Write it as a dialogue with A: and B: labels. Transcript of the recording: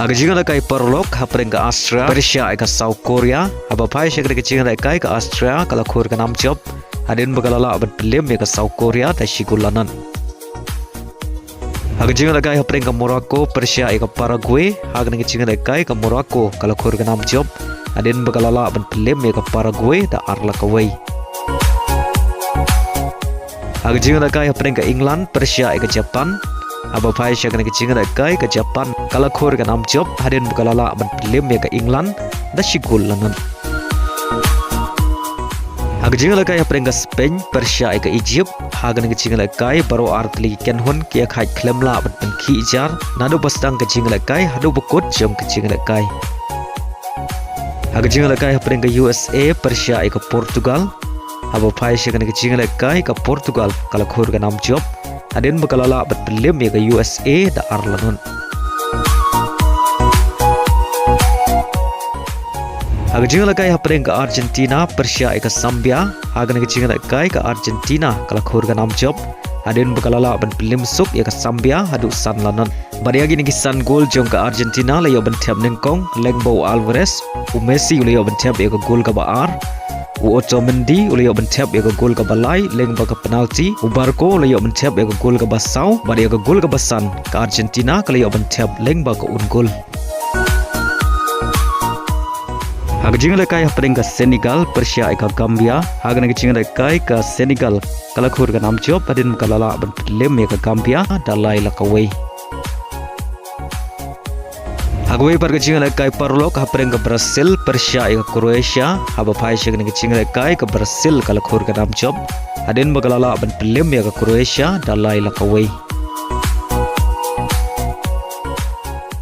A: Aga jinga la kai Parlok hapring ka Austria Persia ka South Korea haba pai shekre ke jinga la kai ka Austria kala khur ka nam job adin bagalala aban pelim ka South Korea ta shigulanan. Aga jinga la kai hapring ka Morocco Persia ka Paraguay haga ngi jinga la kai ka Morocco kala khur ka nam job adin bagalala aban pelim ka Paraguay ta arla ka wei. Aga jinga la kai hapring ka England Persia ka Japan aba pai shekre ke jinga la kai ka Japan kala khur ka nam job hadin bagalala aban pelim ka England da shigulanan. Aga jinga la kai hapring ka Spain Persia ka Egypt haga ngi jinga la kai baro artli kenhun kia khai klemla aban pen khi jar nado bastang ka jinga la kai hadu bukut jom ka jinga la kai. Aga jinga la kai hapring ka USA Persia ka Portugal aba pai shekre ke jinga la kai ka Portugal kala khur ka nam job adin bakalala aban pelim ka USA da arlanon. Aga jinga la kai hapring ka Argentina Persia ka Zambia haga ngi jinga la kai ka Argentina kala khur ka nam job adin bakalala aban pelim suk ya ka Zambia hadu san lanon. Bariagi ngi san gol jong ka Argentina la yo ban thep ningkong Lengbo Alvarez u Messi u yo ban thep ya ka gol ka baar u Otamendi u yo ban thep ya ka gol ka balai lengba ka penalti u Barco la yo ban thep ya ka gol ka basau bari ya ka gol ka basan ka Argentina kala yo ban thep lengba ka un gol. Haga jinga la kai hapring ka Senegal Persia ka Gambia haga ngi jinga la kai ka Senegal kala khur ka nam job adin kalala ban pelim ka Gambia dalai la ka wei. Haga wei par ka jinga la kai Parlok hapring ka Brazil Persia ka Croatia haba pai shek ngi jinga la kai ka Brazil kala khur ka nam job adin bagalala ban pelim ka Croatia dalai la ka wei.